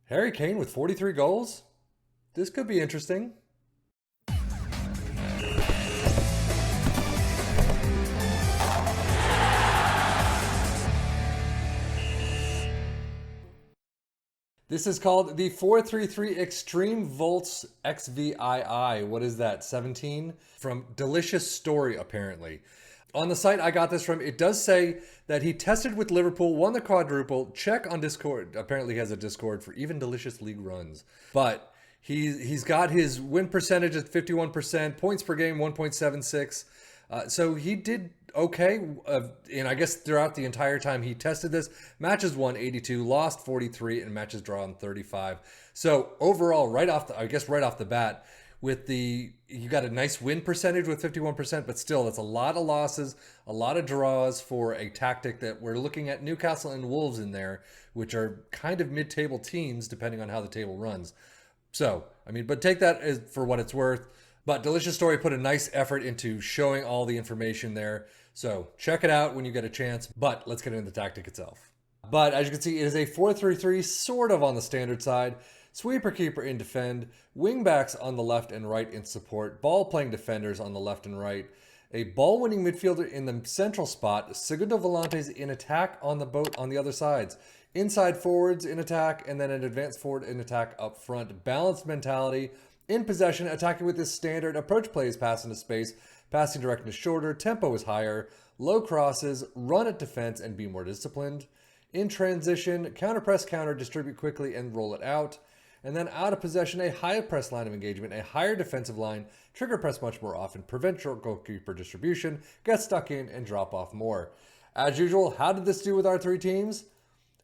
Harry Kane with 43 goals? This could be interesting. This is called the 433 Extreme Volts XVII. What is that? 17? From DeliciousStory, apparently. On the site I got this from, it does say that he tested with Liverpool, won the quadruple. Check on Discord. Apparently he has a Discord for even Delicious League runs. But he's got his win percentage at 51%, points per game 1.76. So he did okay. And I guess throughout the entire time he tested this, matches won 82, lost 43, and matches drawn 35. So overall, right off the bat, you got a nice win percentage with 51%, but still that's a lot of losses, a lot of draws for a tactic that we're looking at Newcastle and Wolves in there, which are kind of mid-table teams depending on how the table runs. So, but take that as for what it's worth. But DeliciousStory put a nice effort into showing all the information there. So check it out when you get a chance. But let's get into the tactic itself. But as you can see, it is a 4-3-3, sort of on the standard side. Sweeper keeper in defend, wingbacks on the left and right in support, ball playing defenders on the left and right, a ball winning midfielder in the central spot, segundo volantes in attack on the other sides, inside forwards in attack, and then an advanced forward in attack up front. Balanced mentality, in possession, attacking with this standard, approach plays pass into space, passing direction is shorter, tempo is higher, low crosses, run at defense and be more disciplined. In transition, counter press, counter, distribute quickly and roll it out. And then out of possession, a higher press line of engagement, a higher defensive line, trigger press much more often, prevent short goalkeeper distribution, get stuck in, and drop off more. As usual, how did this do with our three teams?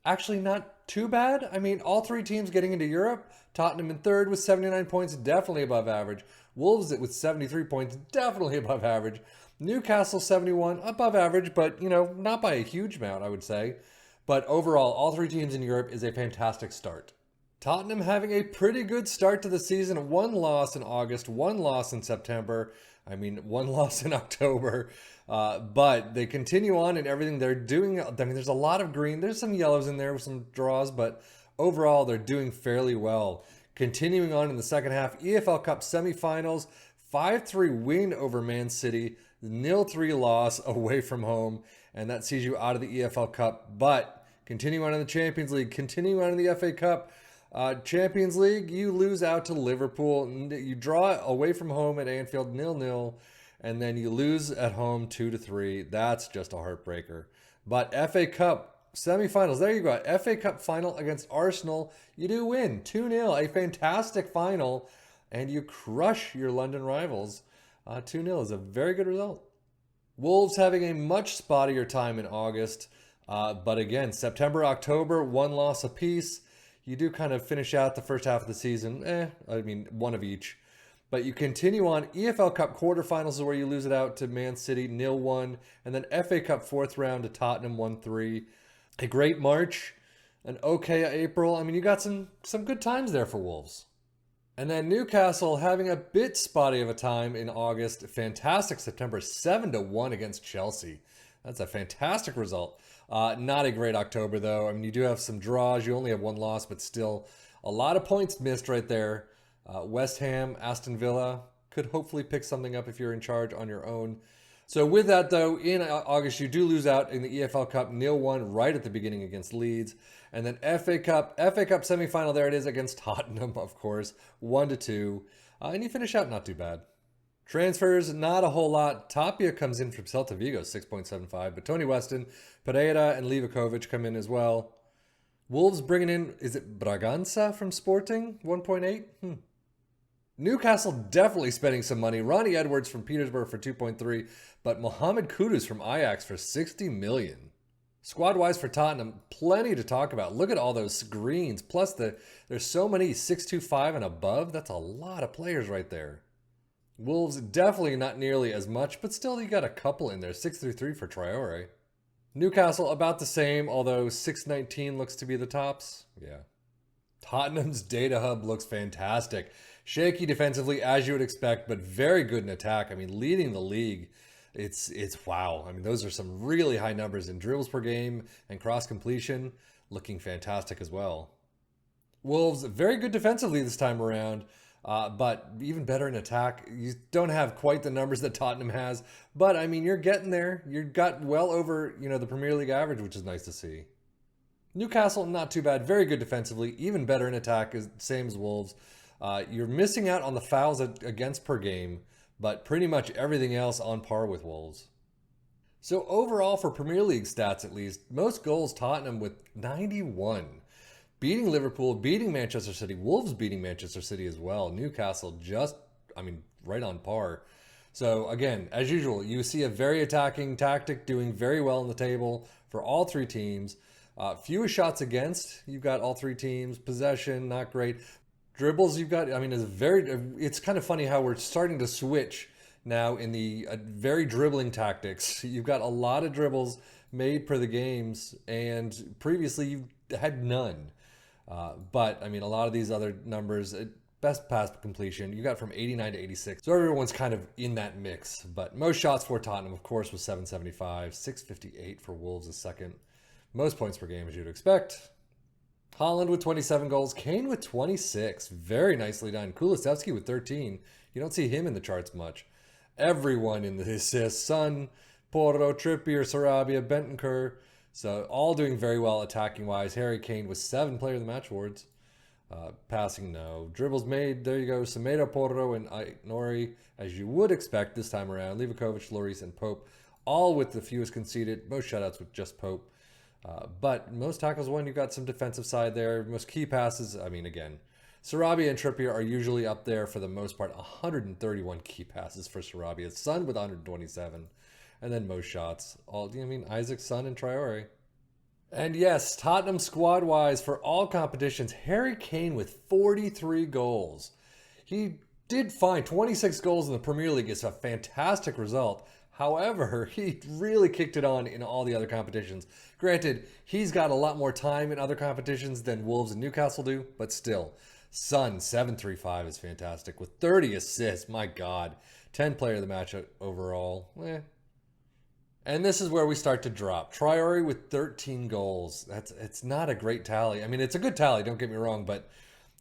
Actually, not too bad. All three teams getting into Europe. Tottenham in third with 79 points, definitely above average. Wolves with 73 points, definitely above average. Newcastle 71, above average, but, not by a huge amount, I would say. But overall, all three teams in Europe is a fantastic start. Tottenham having a pretty good start to the season. One loss in August, one loss in September. One loss in October. But they continue on in everything they're doing. There's a lot of green. There's some yellows in there with some draws, but overall, they're doing fairly well. Continuing on in the second half, EFL Cup semifinals, 5-3 win over Man City, 0-3 loss away from home, and that sees you out of the EFL Cup. But continuing on in the Champions League, continuing on in the FA Cup, Champions League, you lose out to Liverpool. You draw away from home at Anfield 0-0, and then you lose at home 2-3. That's just a heartbreaker. But FA Cup semifinals, there you go. FA Cup final against Arsenal, you do win 2-0, a fantastic final, and you crush your London rivals. 2-0 is a very good result. Wolves having a much spottier time in August, but again, September, October, one loss apiece. You do kind of finish out the first half of the season. One of each. But you continue on. EFL Cup quarterfinals is where you lose it out to Man City 0-1. And then FA Cup fourth round to Tottenham 1-3. A great March. An okay April. You got some good times there for Wolves. And then Newcastle having a bit spotty of a time in August. Fantastic September 7-1 against Chelsea. That's a fantastic result. Not a great October, though. You do have some draws. You only have one loss, but still a lot of points missed right there. West Ham, Aston Villa could hopefully pick something up if you're in charge on your own. So with that, though, in August, you do lose out in the EFL Cup 0-1 right at the beginning against Leeds. And then FA Cup semifinal, there it is against Tottenham, of course, 1-2. And you finish out not too bad. Transfers, not a whole lot. Tapia comes in from Celta Vigo, 6.75. But Tony Weston, Pereira, and Livakovic come in as well. Wolves bringing in, is it Bragança from Sporting? 1.8? Newcastle definitely spending some money. Ronnie Edwards from Petersburg for 2.3. But Mohamed Kudus from Ajax for 60 million. Squad-wise for Tottenham, plenty to talk about. Look at all those greens. Plus, there's so many 6'2", and above. That's a lot of players right there. Wolves, definitely not nearly as much, but still you got a couple in there. 6'3" for Traore. Newcastle, about the same, although 6'19" looks to be the tops. Yeah. Tottenham's data hub looks fantastic. Shaky defensively, as you would expect, but very good in attack. Leading the league. It's wow. Those are some really high numbers in dribbles per game and cross completion. Looking fantastic as well. Wolves, very good defensively this time around, but even better in attack. You don't have quite the numbers that Tottenham has, but I mean, you're getting there. You've got well over, the Premier League average, which is nice to see. Newcastle, not too bad. Very good defensively, even better in attack, same as Wolves. You're missing out on the fouls against per game, but pretty much everything else on par with Wolves. So overall, for Premier League stats at least, most goals Tottenham with 91. Beating Liverpool, beating Manchester City, Wolves beating Manchester City as well. Newcastle right on par. So again, as usual, you see a very attacking tactic doing very well on the table for all three teams. Fewest shots against, you've got all three teams. Possession, not great. Dribbles, you've got, it's kind of funny how we're starting to switch now in the very dribbling tactics. You've got a lot of dribbles made per the games, and previously you had none. But a lot of these other numbers, best pass completion, you got from 89 to 86. So everyone's kind of in that mix. But most shots for Tottenham, of course, was 775, 658 for Wolves is second. Most points per game, as you'd expect. Haaland with 27 goals, Kane with 26. Very nicely done. Kulusevski with 13. You don't see him in the charts much. Everyone in the assists. Son, Porro, Trippier, Sarabia, Bentancur. So all doing very well attacking-wise. Harry Kane with 7 Player of the Match awards. Passing, no. Dribbles made, there you go. Semedo, Porro, and Nori, as you would expect this time around. Livakovic, Lloris, and Pope, all with the fewest conceded. Most shutouts with just Pope. But most tackles won. You've got some defensive side there. Most key passes, again, Sarabia and Trippier are usually up there for the most part. 131 key passes for Sarabia. Son with 127. And then most shots. Isaac, Son, and Traore. And yes, Tottenham squad-wise for all competitions, Harry Kane with 43 goals. He did fine. 26 goals in the Premier League is a fantastic result. However, he really kicked it on in all the other competitions. Granted, he's got a lot more time in other competitions than Wolves and Newcastle do, but still. Son, 735 is fantastic with 30 assists. My God. 10 Player of the Match overall. And this is where we start to drop. Traore with 13 goals. It's not a great tally. It's a good tally, don't get me wrong, but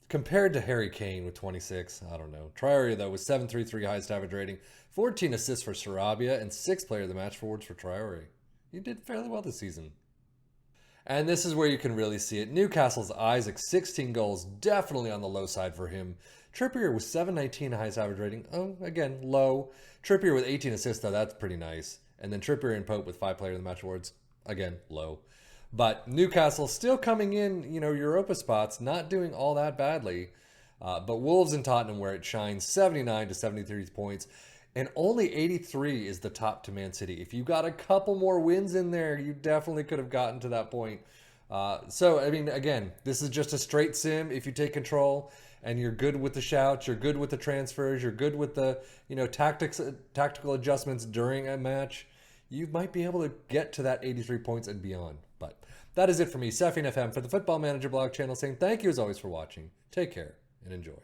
compared to Harry Kane with 26, I don't know. Traore, though, with 733 highest average rating, 14 assists for Sarabia, and 6 Player of the Match awards for Traore. He did fairly well this season. And this is where you can really see it. Newcastle's Isaac, 16 goals, definitely on the low side for him. Trippier with 719 highest average rating. Oh, again, low. Trippier with 18 assists, though, that's pretty nice. And then Trippier and Pope with 5 Player of the Match awards. Again, low. But Newcastle still coming in, Europa spots, not doing all that badly. But Wolves and Tottenham where it shines, 79 to 73 points. And only 83 is the top to Man City. If you got a couple more wins in there, you definitely could have gotten to that point. Again, this is just a straight sim. If you take control and you're good with the shouts, you're good with the transfers, you're good with the, tactical adjustments during a match, you might be able to get to that 83 points and beyond. But that is it for me, Seffian FM, for the Football Manager blog channel, saying thank you as always for watching. Take care and enjoy.